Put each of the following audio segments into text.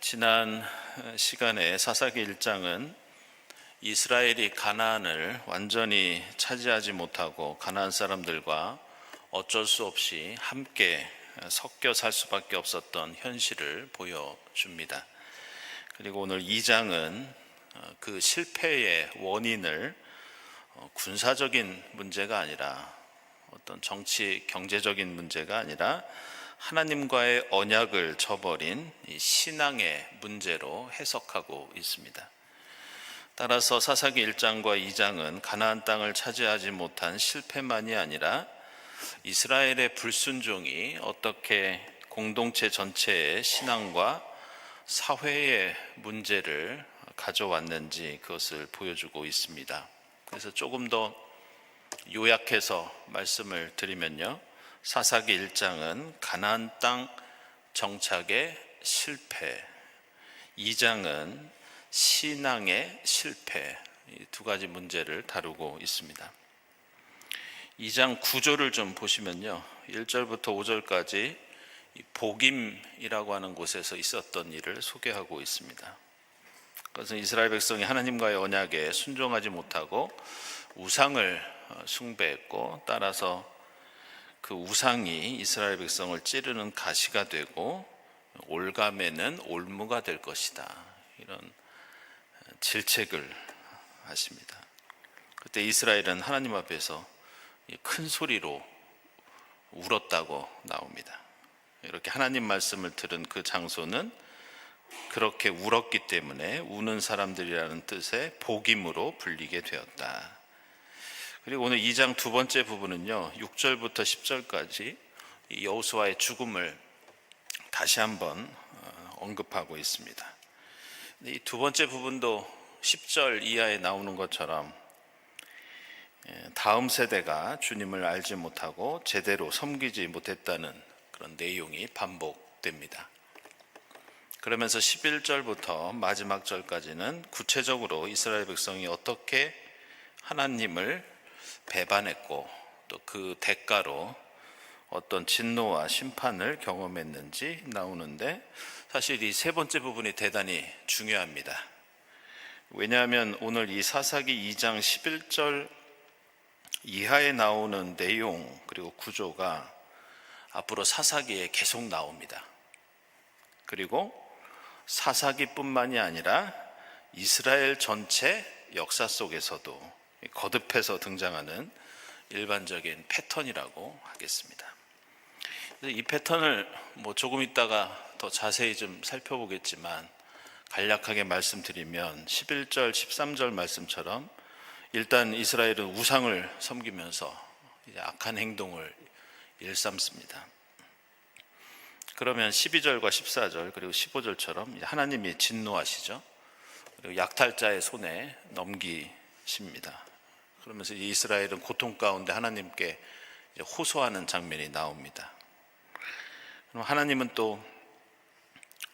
지난 시간에 사사기 1장은 이스라엘이 가나안을 완전히 차지하지 못하고 가나안 사람들과 어쩔 수 없이 함께 섞여 살 수밖에 없었던 현실을 보여줍니다. 그리고 오늘 2장은 그 실패의 원인을 군사적인 문제가 아니라 어떤 정치 경제적인 문제가 아니라 하나님과의 언약을 저버린 이 신앙의 문제로 해석하고 있습니다. 따라서 사사기 1장과 2장은 가나안 땅을 차지하지 못한 실패만이 아니라 이스라엘의 불순종이 어떻게 공동체 전체의 신앙과 사회의 문제를 가져왔는지 그것을 보여주고 있습니다. 그래서 조금 더 요약해서 말씀을 드리면요, 사사기 1장은 가나안 땅 정착의 실패, 2장은 신앙의 실패, 이 두 가지 문제를 다루고 있습니다. 2장 구조를 좀 보시면요, 1절부터 5절까지 복임이라고 하는 곳에서 있었던 일을 소개하고 있습니다. 그것은 이스라엘 백성이 하나님과의 언약에 순종하지 못하고 우상을 숭배했고, 따라서 그 우상이 이스라엘 백성을 찌르는 가시가 되고 올가매는 올무가 될 것이다, 이런 질책을 하십니다. 그때 이스라엘은 하나님 앞에서 큰 소리로 울었다고 나옵니다. 이렇게 하나님 말씀을 들은 그 장소는 그렇게 울었기 때문에 우는 사람들이라는 뜻의 복임으로 불리게 되었다. 그리고 오늘 2장 두 번째 부분은요, 6절부터 10절까지 여호수아의 죽음을 다시 한번 언급하고 있습니다. 이 두 번째 부분도 10절 이하에 나오는 것처럼 다음 세대가 주님을 알지 못하고 제대로 섬기지 못했다는 그런 내용이 반복됩니다. 그러면서 11절부터 마지막 절까지는 구체적으로 이스라엘 백성이 어떻게 하나님을 배반했고 또 그 대가로 어떤 진노와 심판을 경험했는지 나오는데, 사실 이 세 번째 부분이 대단히 중요합니다. 왜냐하면 오늘 이 사사기 2장 11절 이하에 나오는 내용 그리고 구조가 앞으로 사사기에 계속 나옵니다. 그리고 사사기뿐만이 아니라 이스라엘 전체 역사 속에서도 거듭해서 등장하는 일반적인 패턴이라고 하겠습니다. 이 패턴을 조금 있다가 더 자세히 좀 살펴보겠지만, 간략하게 말씀드리면 11절, 13절 말씀처럼 일단 이스라엘은 우상을 섬기면서 이제 악한 행동을 일삼습니다. 그러면 12절과 14절 그리고 15절처럼 하나님이 진노하시죠. 그리고 약탈자의 손에 넘기십니다. 그러면서 이스라엘은 고통 가운데 하나님께 호소하는 장면이 나옵니다. 그럼 하나님은 또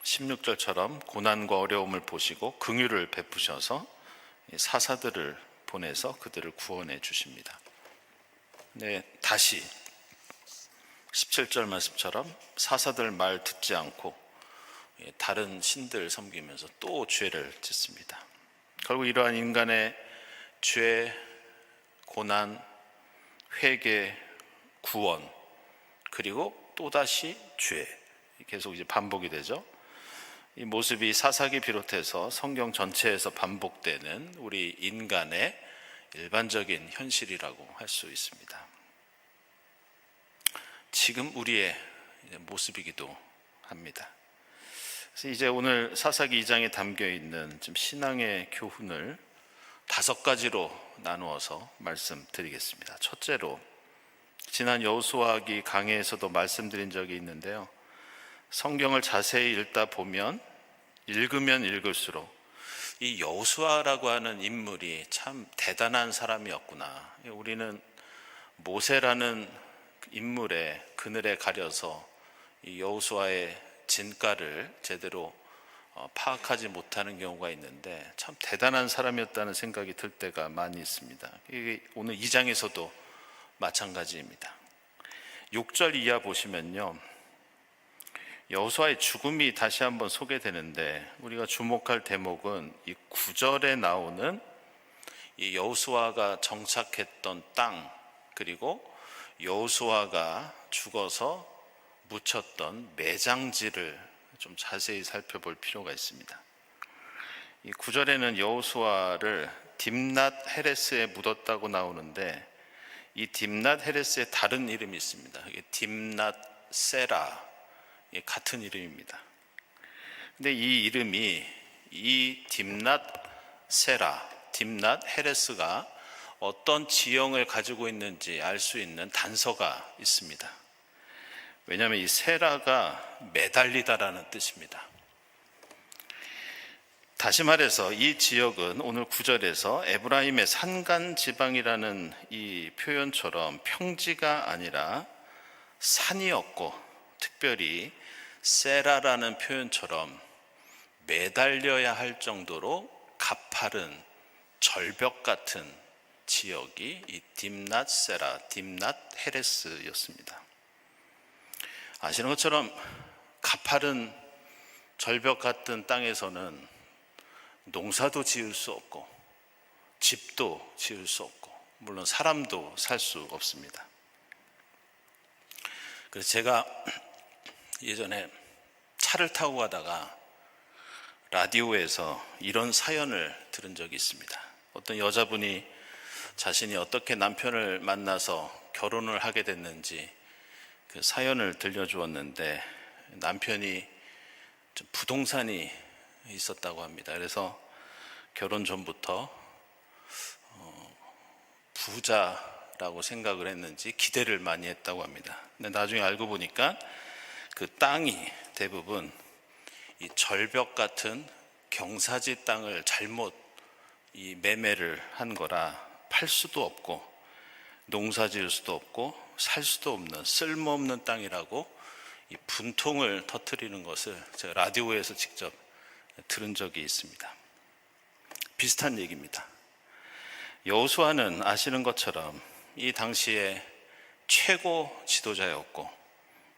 16절처럼 고난과 어려움을 보시고 긍휼을 베푸셔서 사사들을 보내서 그들을 구원해 주십니다. 네, 다시 17절 말씀처럼 사사들 말 듣지 않고 다른 신들 섬기면서 또 죄를 짓습니다. 결국 이러한 인간의 죄, 고난, 회개, 구원, 그리고 또다시 죄, 계속 이제 반복이 되죠. 이 모습이 사사기 비롯해서 성경 전체에서 반복되는 우리 인간의 일반적인 현실이라고 할 수 있습니다. 지금 우리의 모습이기도 합니다. 그래서 이제 오늘 사사기 2장에 담겨 있는 좀 신앙의 교훈을 5가지로 나누어서 말씀드리겠습니다. 첫째로, 지난 여호수아기 강해에서도 말씀드린 적이 있는데요, 성경을 자세히 읽다 보면 읽으면 읽을수록 이 여호수아라고 하는 인물이 참 대단한 사람이었구나. 우리는 모세라는 인물의 그늘에 가려서 이 여호수아의 진가를 제대로 파악하지 못하는 경우가 있는데, 참 대단한 사람이었다는 생각이 들 때가 많이 있습니다. 이게 오늘 2장에서도 마찬가지입니다. 6절 이하 보시면요, 여호수아의 죽음이 다시 한번 소개되는데 우리가 주목할 대목은 이 9절에 나오는 이 여호수아가 정착했던 땅, 그리고 여호수아가 죽어서 묻혔던 매장지를 좀 자세히 살펴볼 필요가 있습니다. 이 9절에는 여호수아를 딥낫 헤레스에 묻었다고 나오는데 이 딥낫 헤레스의 다른 이름이 있습니다. 이게 딥낫 세라, 같은 이름입니다. 근데 이 이름이 이 딥낫 세라, 딥낫 헤레스가 어떤 지형을 가지고 있는지 알 수 있는 단서가 있습니다. 왜냐하면 이 세라가 매달리다라는 뜻입니다. 다시 말해서 이 지역은 오늘 9절에서 에브라임의 산간 지방이라는 이 표현처럼 평지가 아니라 산이었고, 특별히 세라라는 표현처럼 매달려야 할 정도로 가파른 절벽 같은 지역이 이 딥낫 세라, 딥낫 헤레스였습니다. 아시는 것처럼 가파른 절벽 같은 땅에서는 농사도 지을 수 없고 집도 지을 수 없고 물론 사람도 살 수 없습니다. 그래서 제가 예전에 차를 타고 가다가 라디오에서 이런 사연을 들은 적이 있습니다. 어떤 여자분이 자신이 어떻게 남편을 만나서 결혼을 하게 됐는지 그 사연을 들려주었는데, 남편이 좀 부동산이 있었다고 합니다. 그래서 결혼 전부터 부자라고 생각을 했는지 기대를 많이 했다고 합니다. 근데 나중에 알고 보니까 그 땅이 대부분 이 절벽 같은 경사지 땅을 잘못 이 매매를 한 거라 팔 수도 없고 농사 지을 수도 없고 살 수도 없는 쓸모없는 땅이라고 이 분통을 터뜨리는 것을 제가 라디오에서 직접 들은 적이 있습니다. 비슷한 얘기입니다. 여호수아는 아시는 것처럼 이 당시에 최고 지도자였고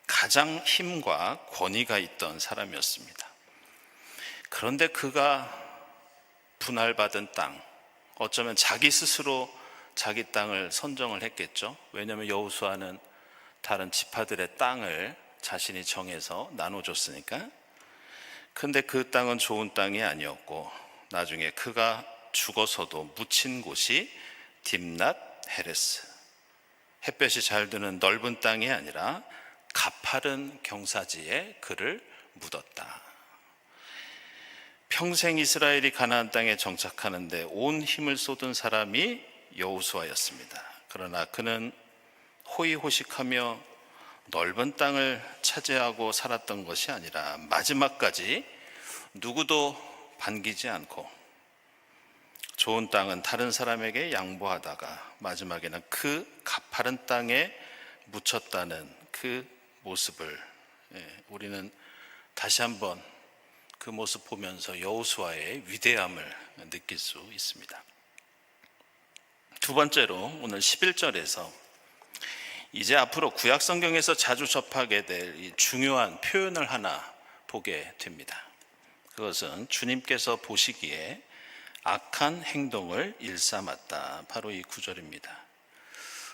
가장 힘과 권위가 있던 사람이었습니다. 그런데 그가 분할받은 땅, 어쩌면 자기 스스로 자기 땅을 선정을 했겠죠. 왜냐하면 여호수아는 다른 지파들의 땅을 자신이 정해서 나눠줬으니까. 근데 그 땅은 좋은 땅이 아니었고 나중에 그가 죽어서도 묻힌 곳이 딥낫 헤레스, 햇볕이 잘 드는 넓은 땅이 아니라 가파른 경사지에 그를 묻었다. 평생 이스라엘이 가나안 땅에 정착하는데 온 힘을 쏟은 사람이 여호수아였습니다. 그러나 그는 호의호식하며 넓은 땅을 차지하고 살았던 것이 아니라 마지막까지 누구도 반기지 않고 좋은 땅은 다른 사람에게 양보하다가 마지막에는 그 가파른 땅에 묻혔다는 그 모습을 우리는 다시 한번 그 모습 보면서 여호수아의 위대함을 느낄 수 있습니다. 두 번째로 오늘 11절에서 이제 앞으로 구약 성경에서 자주 접하게 될 이 중요한 표현을 하나 보게 됩니다. 그것은 주님께서 보시기에 악한 행동을 일삼았다. 바로 이 구절입니다.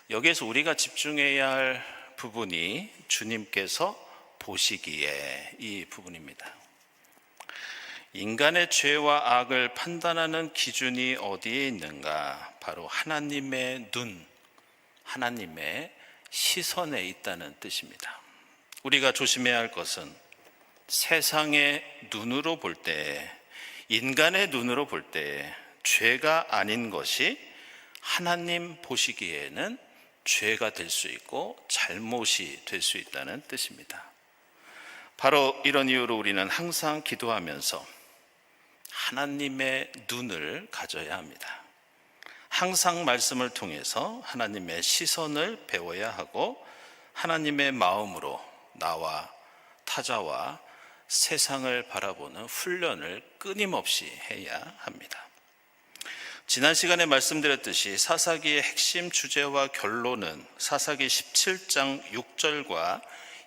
여기에서 우리가 집중해야 할 부분이 주님께서 보시기에 이 부분입니다. 인간의 죄와 악을 판단하는 기준이 어디에 있는가? 바로 하나님의 눈, 하나님의 시선에 있다는 뜻입니다. 우리가 조심해야 할 것은 세상의 눈으로 볼 때, 인간의 눈으로 볼 때 죄가 아닌 것이 하나님 보시기에는 죄가 될 수 있고 잘못이 될 수 있다는 뜻입니다. 바로 이런 이유로 우리는 항상 기도하면서 하나님의 눈을 가져야 합니다. 항상 말씀을 통해서 하나님의 시선을 배워야 하고 하나님의 마음으로 나와 타자와 세상을 바라보는 훈련을 끊임없이 해야 합니다. 지난 시간에 말씀드렸듯이 사사기의 핵심 주제와 결론은 사사기 17장 6절과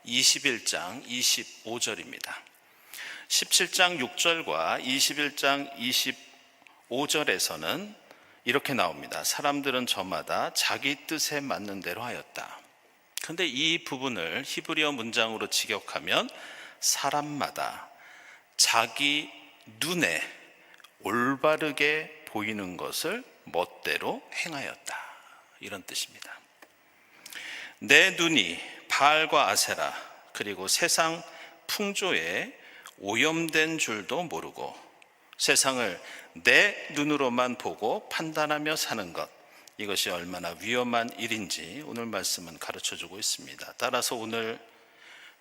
21장 25절입니다. 17장 6절과 21장 25절에서는 이렇게 나옵니다. 사람들은 저마다 자기 뜻에 맞는 대로 하였다. 그런데 이 부분을 히브리어 문장으로 직역하면 사람마다 자기 눈에 올바르게 보이는 것을 멋대로 행하였다, 이런 뜻입니다. 내 눈이 바알과 아세라 그리고 세상 풍조에 오염된 줄도 모르고 세상을 내 눈으로만 보고 판단하며 사는 것, 이것이 얼마나 위험한 일인지 오늘 말씀은 가르쳐주고 있습니다. 따라서 오늘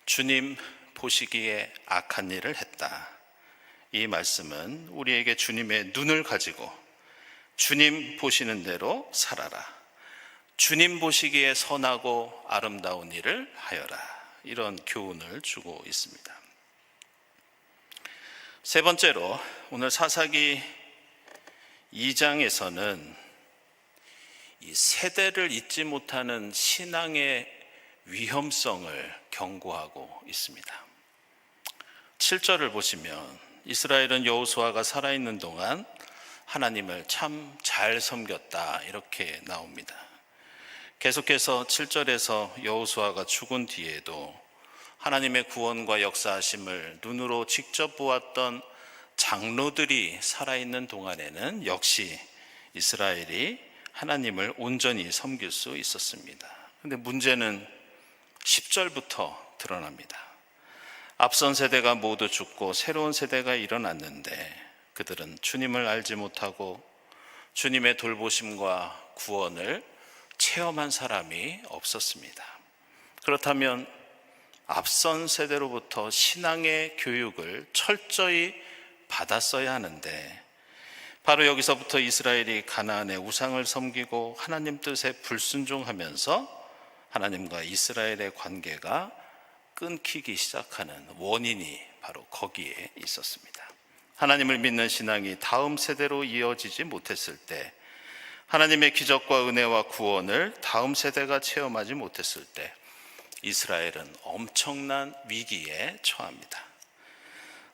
주님 보시기에 악한 일을 했다, 이 말씀은 우리에게 주님의 눈을 가지고 주님 보시는 대로 살아라, 주님 보시기에 선하고 아름다운 일을 하여라, 이런 교훈을 주고 있습니다. 세 번째로 오늘 사사기 2장에서는 이 세대를 잊지 못하는 신앙의 위험성을 경고하고 있습니다. 7절을 보시면 이스라엘은 여호수아가 살아있는 동안 하나님을 참 잘 섬겼다, 이렇게 나옵니다. 계속해서 7절에서 여호수아가 죽은 뒤에도 하나님의 구원과 역사하심을 눈으로 직접 보았던 장로들이 살아있는 동안에는 역시 이스라엘이 하나님을 온전히 섬길 수 있었습니다. 그런데 문제는 10절부터 드러납니다. 앞선 세대가 모두 죽고 새로운 세대가 일어났는데 그들은 주님을 알지 못하고 주님의 돌보심과 구원을 체험한 사람이 없었습니다. 그렇다면 앞선 세대로부터 신앙의 교육을 철저히 받았어야 하는데 바로 여기서부터 이스라엘이 가나안의 우상을 섬기고 하나님 뜻에 불순종하면서 하나님과 이스라엘의 관계가 끊기기 시작하는 원인이 바로 거기에 있었습니다. 하나님을 믿는 신앙이 다음 세대로 이어지지 못했을 때, 하나님의 기적과 은혜와 구원을 다음 세대가 체험하지 못했을 때 이스라엘은 엄청난 위기에 처합니다.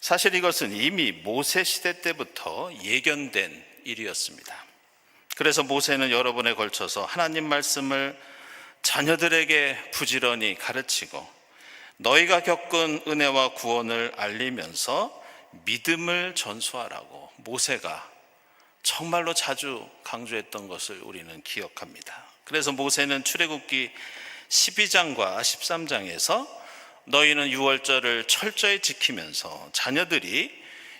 사실 이것은 이미 모세 시대 때부터 예견된 일이었습니다. 그래서 모세는 여러 번에 걸쳐서 하나님 말씀을 자녀들에게 부지런히 가르치고 너희가 겪은 은혜와 구원을 알리면서 믿음을 전수하라고 모세가 정말로 자주 강조했던 것을 우리는 기억합니다. 그래서 모세는 출애굽기 12장과 13장에서 너희는 유월절을 철저히 지키면서 자녀들이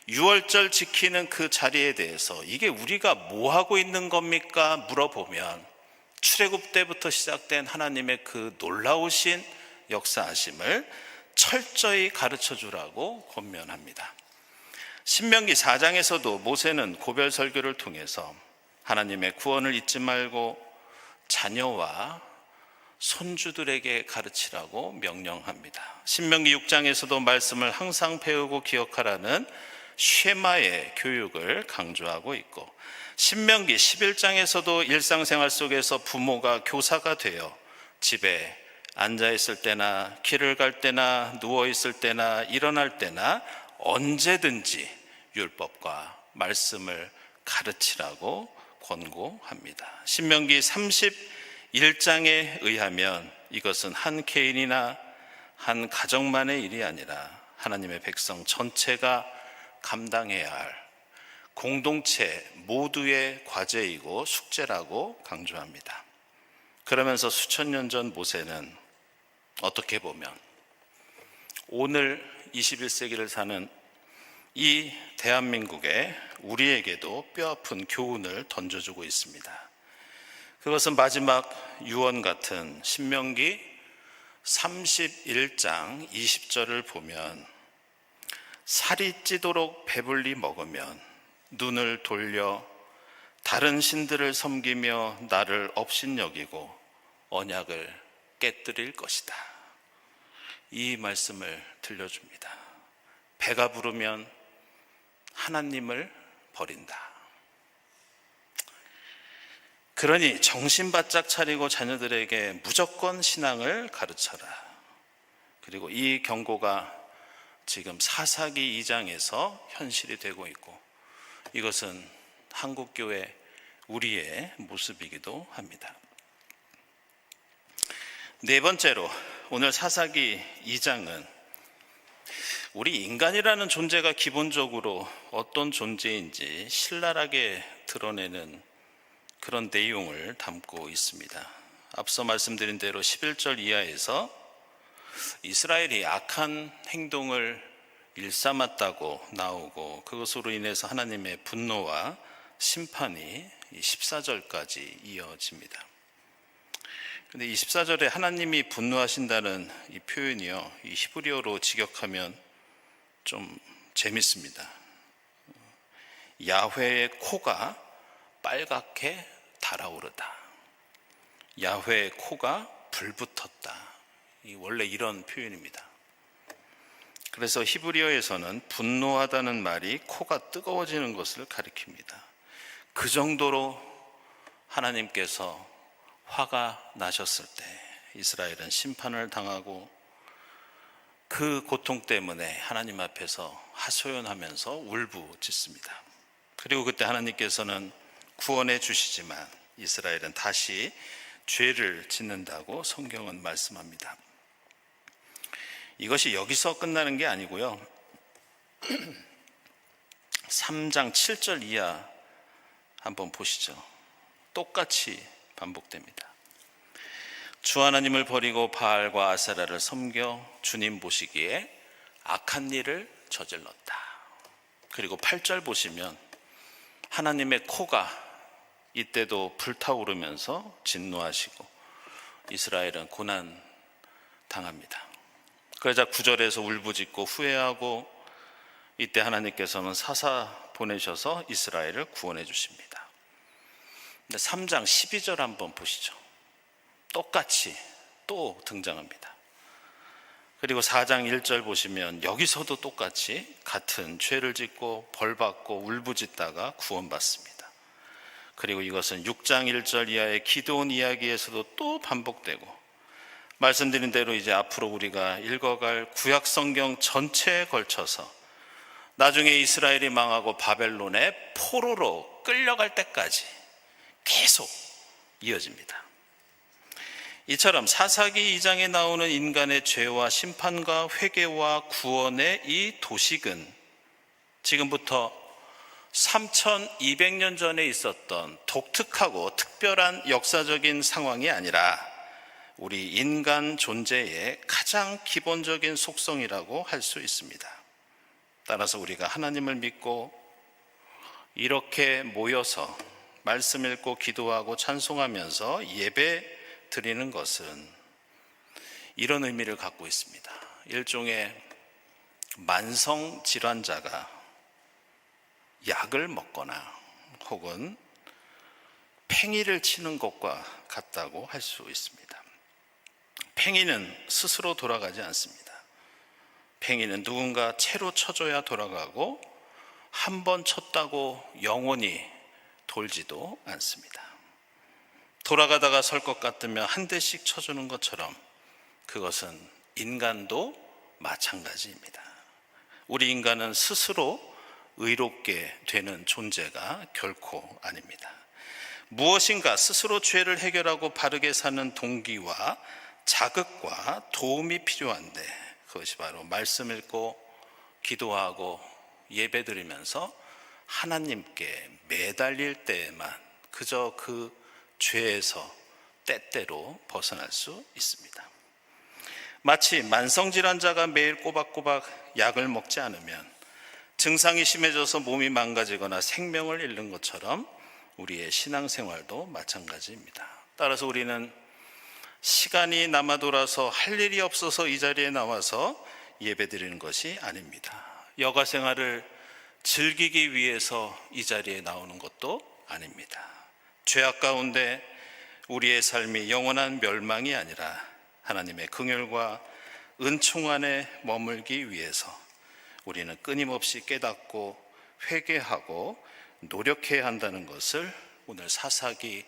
유월절 지키는 그 자리에 대해서 이게 우리가 뭐 하고 있는 겁니까? 물어보면 출애굽 때부터 시작된 하나님의 그 놀라우신 역사하심을 철저히 가르쳐 주라고 권면합니다. 신명기 4장에서도 모세는 고별 설교를 통해서 하나님의 구원을 잊지 말고 자녀와 손주들에게 가르치라고 명령합니다. 신명기 6장에서도 말씀을 항상 배우고 기억하라는 쉐마의 교육을 강조하고 있고, 신명기 11장에서도 일상생활 속에서 부모가 교사가 되어 집에 앉아있을 때나 길을 갈 때나 누워있을 때나 일어날 때나 언제든지 율법과 말씀을 가르치라고 권고합니다. 신명기 31장에 의하면 이것은 한 개인이나 한 가정만의 일이 아니라 하나님의 백성 전체가 감당해야 할 공동체 모두의 과제이고 숙제라고 강조합니다. 그러면서 수천 년 전 모세는 어떻게 보면 오늘 21세기를 사는 이 대한민국에 우리에게도 뼈아픈 교훈을 던져주고 있습니다. 그것은 마지막 유언 같은 신명기 31장 20절을 보면 살이 찌도록 배불리 먹으면 눈을 돌려 다른 신들을 섬기며 나를 업신여기고 언약을 깨뜨릴 것이다, 이 말씀을 들려줍니다. 배가 부르면 하나님을 버린다. 그러니 정신 바짝 차리고 자녀들에게 무조건 신앙을 가르쳐라. 그리고 이 경고가 지금 사사기 2장에서 현실이 되고 있고, 이것은 한국교회 우리의 모습이기도 합니다. 네 번째로, 오늘 사사기 2장은 우리 인간이라는 존재가 기본적으로 어떤 존재인지 신랄하게 드러내는 그런 내용을 담고 있습니다. 앞서 말씀드린 대로 11절 이하에서 이스라엘이 악한 행동을 일삼았다고 나오고, 그것으로 인해서 하나님의 분노와 심판이 14절까지 이어집니다. 근데 이 14절에 하나님이 분노하신다는 이 표현이요, 이 히브리어로 직역하면 좀 재밌습니다. 야훼의 코가 빨갛게 달아오르다. 야훼의 코가 불붙었다. 원래 이런 표현입니다. 그래서 히브리어에서는 분노하다는 말이 코가 뜨거워지는 것을 가리킵니다. 그 정도로 하나님께서 화가 나셨을 때 이스라엘은 심판을 당하고, 그 고통 때문에 하나님 앞에서 하소연하면서 울부짖습니다. 그리고 그때 하나님께서는 구원해 주시지만 이스라엘은 다시 죄를 짓는다고 성경은 말씀합니다. 이것이 여기서 끝나는 게 아니고요, 3장 7절 이하 한번 보시죠. 똑같이 반복됩니다. 주 하나님을 버리고 바알과 아세라를 섬겨 주님 보시기에 악한 일을 저질렀다. 그리고 8절 보시면 하나님의 코가 이때도 불타오르면서 진노하시고 이스라엘은 고난 당합니다. 그러자 9절에서 울부짖고 후회하고, 이때 하나님께서는 사사 보내셔서 이스라엘을 구원해 주십니다. 근데 3장 12절 한번 보시죠. 똑같이 또 등장합니다. 그리고 4장 1절 보시면 여기서도 똑같이 같은 죄를 짓고 벌받고 울부짖다가 구원받습니다. 그리고 이것은 6장 1절 이하의 기드온 이야기에서도 또 반복되고, 말씀드린 대로 이제 앞으로 우리가 읽어갈 구약 성경 전체에 걸쳐서 나중에 이스라엘이 망하고 바벨론의 포로로 끌려갈 때까지 계속 이어집니다. 이처럼 사사기 2장에 나오는 인간의 죄와 심판과 회개와 구원의 이 도식은 지금부터 3200년 전에 있었던 독특하고 특별한 역사적인 상황이 아니라 우리 인간 존재의 가장 기본적인 속성이라고 할 수 있습니다. 따라서 우리가 하나님을 믿고 이렇게 모여서 말씀 읽고 기도하고 찬송하면서 예배 드리는 것은 이런 의미를 갖고 있습니다. 일종의 만성 질환자가 약을 먹거나 혹은 팽이를 치는 것과 같다고 할 수 있습니다. 팽이는 스스로 돌아가지 않습니다. 팽이는 누군가 채로 쳐줘야 돌아가고, 한 번 쳤다고 영원히 돌지도 않습니다. 돌아가다가 설 것 같으면 한 대씩 쳐주는 것처럼 그것은 인간도 마찬가지입니다. 우리 인간은 스스로 의롭게 되는 존재가 결코 아닙니다. 무엇인가 스스로 죄를 해결하고 바르게 사는 동기와 자극과 도움이 필요한데, 그것이 바로 말씀 읽고 기도하고 예배드리면서 하나님께 매달릴 때에만 그저 그 죄에서 때때로 벗어날 수 있습니다. 마치 만성질환자가 매일 꼬박꼬박 약을 먹지 않으면 증상이 심해져서 몸이 망가지거나 생명을 잃는 것처럼 우리의 신앙생활도 마찬가지입니다. 따라서 우리는 시간이 남아 돌아서 할 일이 없어서 이 자리에 나와서 예배드리는 것이 아닙니다. 여가 생활을 즐기기 위해서 이 자리에 나오는 것도 아닙니다. 죄악 가운데 우리의 삶이 영원한 멸망이 아니라 하나님의 긍휼과 은총 안에 머물기 위해서 우리는 끊임없이 깨닫고 회개하고 노력해야 한다는 것을 오늘 사사기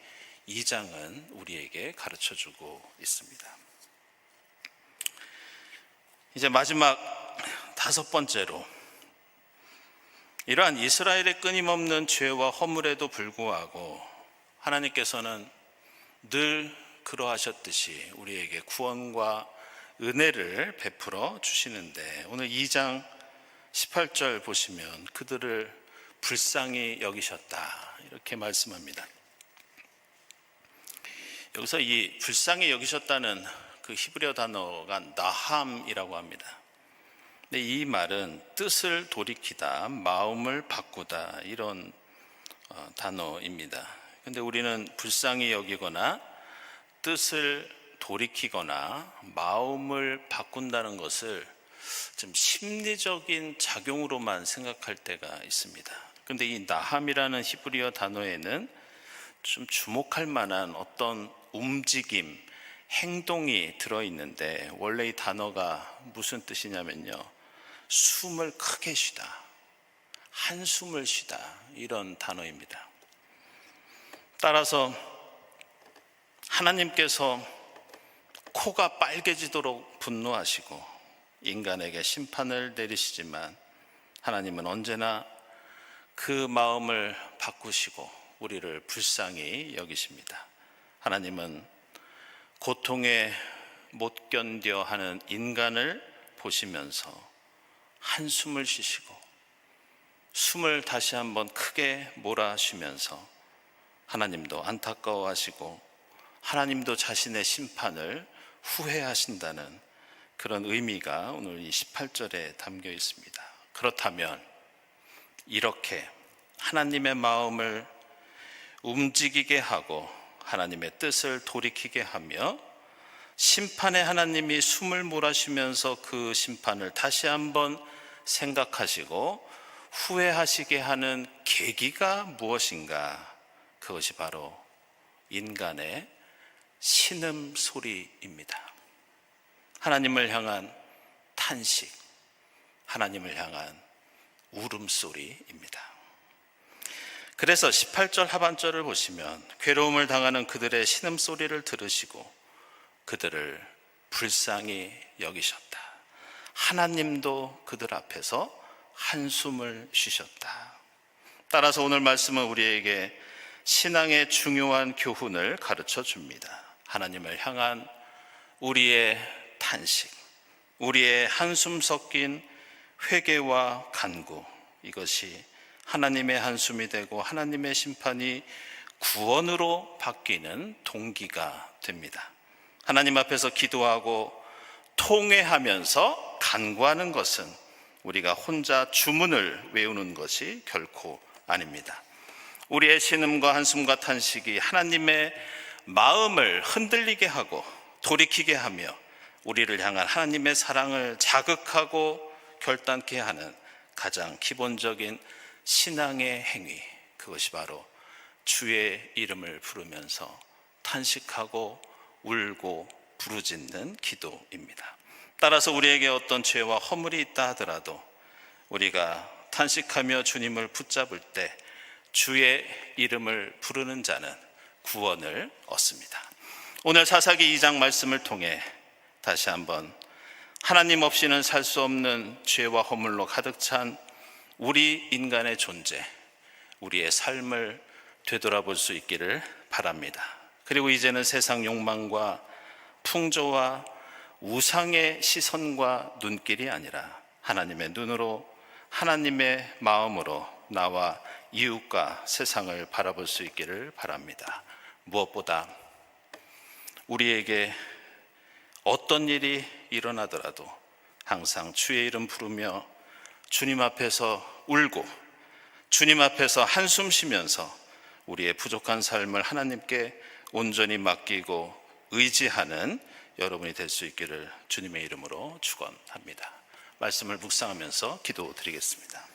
2장은 우리에게 가르쳐주고 있습니다. 이제 마지막 5번째로, 이러한 이스라엘의 끊임없는 죄와 허물에도 불구하고 하나님께서는 늘 그러하셨듯이 우리에게 구원과 은혜를 베풀어 주시는데, 오늘 2장 18절 보시면 그들을 불쌍히 여기셨다 이렇게 말씀합니다. 여기서 이 불쌍히 여기셨다는 그 히브리어 단어가 나함이라고 합니다. 근데 이 말은 뜻을 돌이키다, 마음을 바꾸다 이런 단어입니다. 근데 우리는 불쌍히 여기거나 뜻을 돌이키거나 마음을 바꾼다는 것을 좀 심리적인 작용으로만 생각할 때가 있습니다. 근데 이 나함이라는 히브리어 단어에는 좀 주목할 만한 어떤 움직임, 행동이 들어있는데, 원래 이 단어가 무슨 뜻이냐면요, 숨을 크게 쉬다, 한숨을 쉬다 이런 단어입니다. 따라서 하나님께서 코가 빨개지도록 분노하시고 인간에게 심판을 내리시지만, 하나님은 언제나 그 마음을 바꾸시고 우리를 불쌍히 여기십니다. 하나님은 고통에 못 견뎌 하는 인간을 보시면서 한숨을 쉬시고 숨을 다시 한번 크게 몰아쉬면서 하나님도 안타까워하시고 하나님도 자신의 심판을 후회하신다는 그런 의미가 오늘 이 18절에 담겨 있습니다. 그렇다면 이렇게 하나님의 마음을 움직이게 하고 하나님의 뜻을 돌이키게 하며 심판의 하나님이 숨을 몰아쉬면서 그 심판을 다시 한번 생각하시고 후회하시게 하는 계기가 무엇인가? 그것이 바로 인간의 신음소리입니다. 하나님을 향한 탄식, 하나님을 향한 울음소리입니다. 그래서 18절 하반절을 보시면 괴로움을 당하는 그들의 신음소리를 들으시고 그들을 불쌍히 여기셨다. 하나님도 그들 앞에서 한숨을 쉬셨다. 따라서 오늘 말씀은 우리에게 신앙의 중요한 교훈을 가르쳐 줍니다. 하나님을 향한 우리의 탄식, 우리의 한숨 섞인 회개와 간구, 이것이 하나님의 한숨이 되고 하나님의 심판이 구원으로 바뀌는 동기가 됩니다. 하나님 앞에서 기도하고 통회하면서 간구하는 것은 우리가 혼자 주문을 외우는 것이 결코 아닙니다. 우리의 신음과 한숨과 탄식이 하나님의 마음을 흔들리게 하고 돌이키게 하며 우리를 향한 하나님의 사랑을 자극하고 결단케 하는 가장 기본적인 신앙의 행위, 그것이 바로 주의 이름을 부르면서 탄식하고 울고 부르짖는 기도입니다. 따라서 우리에게 어떤 죄와 허물이 있다 하더라도 우리가 탄식하며 주님을 붙잡을 때 주의 이름을 부르는 자는 구원을 얻습니다. 오늘 사사기 2장 말씀을 통해 다시 한번 하나님 없이는 살 수 없는 죄와 허물로 가득 찬 우리 인간의 존재, 우리의 삶을 되돌아볼 수 있기를 바랍니다. 그리고 이제는 세상 욕망과 풍조와 우상의 시선과 눈길이 아니라 하나님의 눈으로, 하나님의 마음으로 나와 이웃과 세상을 바라볼 수 있기를 바랍니다. 무엇보다 우리에게 어떤 일이 일어나더라도 항상 주의 이름 부르며 주님 앞에서 울고 주님 앞에서 한숨 쉬면서 우리의 부족한 삶을 하나님께 온전히 맡기고 의지하는 여러분이 될 수 있기를 주님의 이름으로 축원합니다. 말씀을 묵상하면서 기도드리겠습니다.